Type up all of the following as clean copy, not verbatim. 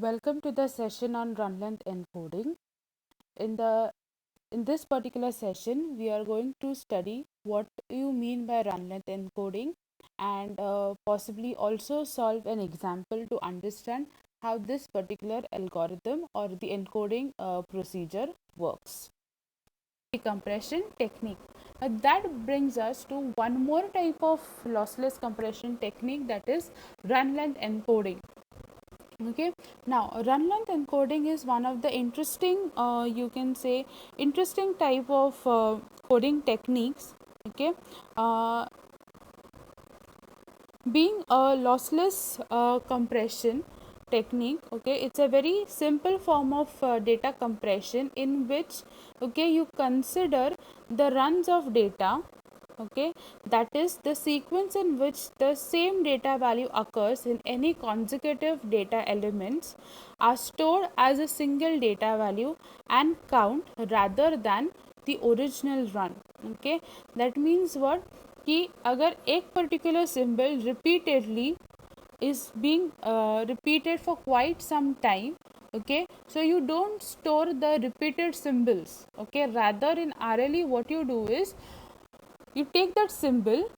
Welcome to the session on run length encoding. In the in this particular session, we are going to study what you mean by run length encoding and possibly also solve an example to understand how this particular algorithm or the encoding procedure works. Compression technique. That brings us to one more type of lossless compression technique, that is run length encoding. Okay, now run length encoding is one of the interesting, you can say, interesting type of coding techniques. Okay, uh, being a lossless compression technique, okay, it's a very simple form of data compression in which, okay, you consider the runs of data, okay, that is the sequence in which the same data value occurs in any consecutive data elements are stored as a single data value and count rather than the original run. Okay, that means what, कि अगर एक particular symbol repeatedly is being repeated for quite some time, okay, so you don't store the repeated symbols. Okay, rather in RLE what you do is you take that symbol,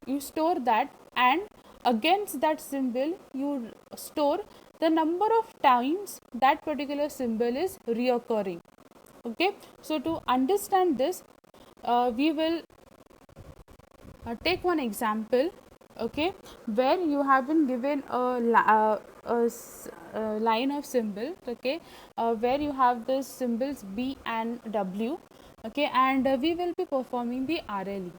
you store that, and against that symbol you store the number of times that particular symbol is reoccurring. Okay, so to understand this, we will take one example, okay, where you have been given a line of symbols, okay, where you have the symbols B and W, okay, and we will be performing the RLE.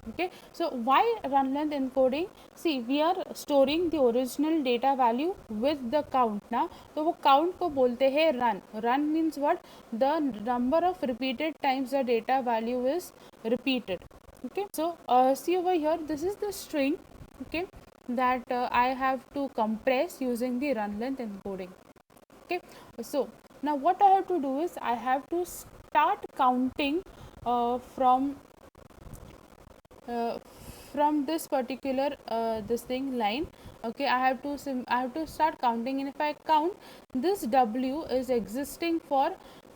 Okay, so why run length encoding? See, we are storing the original data value with the count ना, तो वो count को बोलते हैं run. Run means what? The number of repeated times the data value is repeated. Okay, so see over here, this is the string, okay, that I have to compress using the run length encoding. Okay, so now what I have to do is I have to start counting from uh, from this particular this thing line. Okay, I have to start counting, and if I count, this W is existing for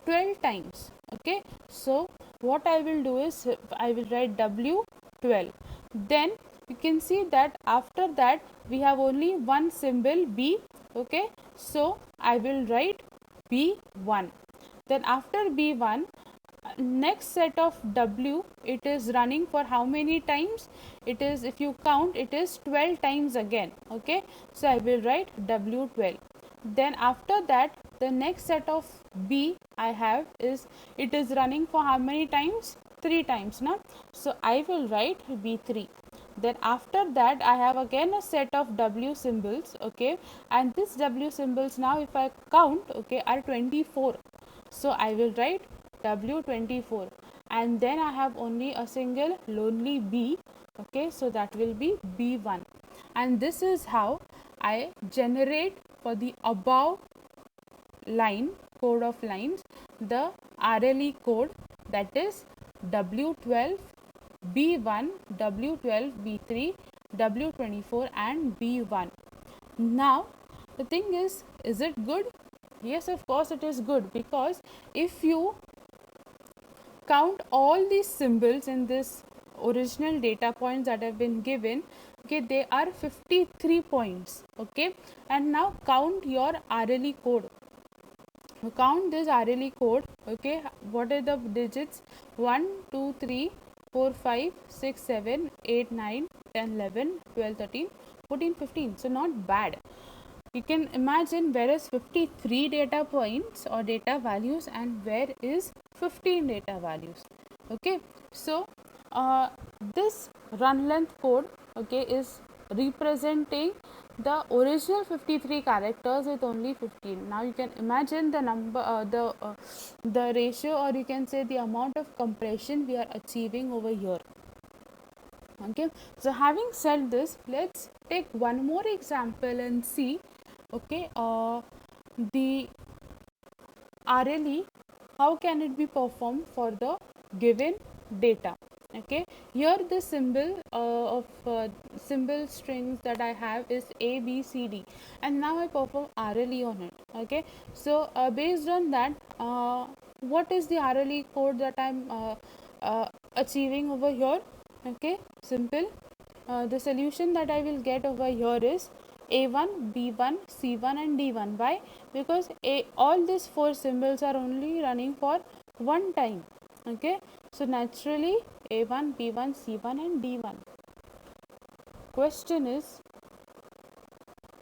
12 times. Okay, so what I will do is I will write W 12. Then you can see that after that we have only one symbol B. Okay, so I will write B1. Then after B1, next set of W, it is running for how many times? It is, if you count, it is 12 times again. Okay, so I will write W12. Then after that, the next set of B I have is, it is running for how many times? 3 times now, so I will write B3. Then after that I have again a set of W symbols, okay, and this W symbols now, if I count, okay, are 24, so I will write W24. And then I have only a single lonely B, okay, so that will be B1. And this is how I generate for the above line, code of lines, the RLE code, that is W12, B1, W12, B3, W24 and B1. Now the thing is it good? Yes, of course it is good, because if you count all these symbols in this original data points that have been given, okay, they are 53 points. Okay, and now count your RLE code. Count this RLE code. Okay, what are the digits? 1 2 3 4 5 6 7 8 9 10 11 12 13 14 15. So not bad. You can imagine where is 53 data points or data values and where is 15 data values. Okay, so this run length code, okay, is representing the original 53 characters with only 15. Now you can imagine the number, the ratio, or you can say the amount of compression we are achieving over here. Okay, so having said this, let's take one more example and see, okay, the RLE, how can it be performed for the given data. Okay, here the symbol of symbol strings that I have is A, B, C, D, and now I perform RLE on it. Okay, so based on that, what is the RLE code that I'm achieving over here? Okay, simple. The solution that I will get over here is A1, B1, C1 and D1. Why? Because all these four symbols are only running for one time. Okay, so naturally A1, B1, C1 and D1. Question is,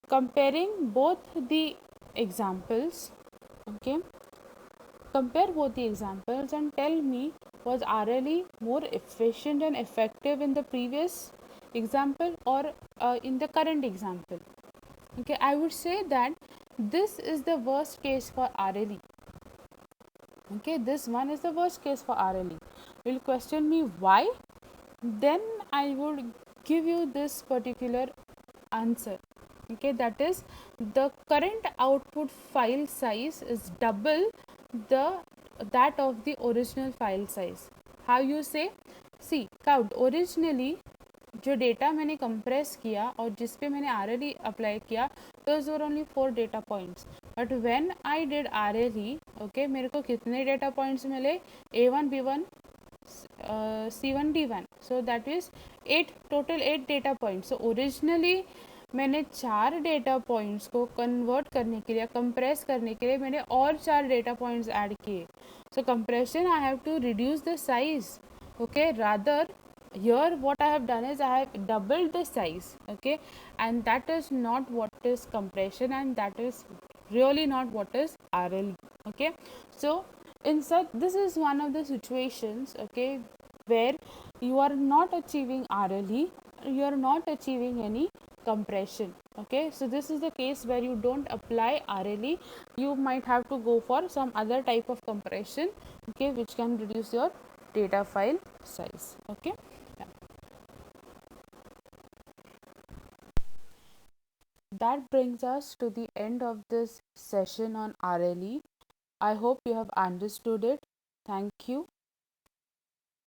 comparing both the examples, okay, compare both the examples and tell me, was RLE more efficient and effective in the previous example or in the current example? Okay, I would say that this is the worst case for RLE. Okay, this one is the worst case for RLE. Will question me why? Then I would give you this particular answer. Okay, that is, the current output file size is double the that of the original file size. How you say? See, count originally जो data मैंने compress किया और जिस पे मैंने R L E apply किया, those were only 4 data points. But when I did R L E, okay, मेरे को कितने डेटा पॉइंट्स मिले? A1, B1, C1, D1. So that is 8, total 8 data points. So originally मैंने 4 data points को convert करने के लिए, कंप्रेस करने के लिए मैंने और 4 डेटा पॉइंट्स ऐड किए. So compression I have to reduce the size. Okay, rather here what I have done is I have doubled the size. Okay, and that is not what is compression, and that is really not what is RLE. Okay, so in such, this is one of the situations, okay, where you are not achieving RLE, you are not achieving any compression. Okay, so this is the case where you don't apply RLE. You might have to go for some other type of compression, okay, which can reduce your data file size. Okay, yeah. That brings us to the end of this session on RLE. I hope you have understood it. Thank you.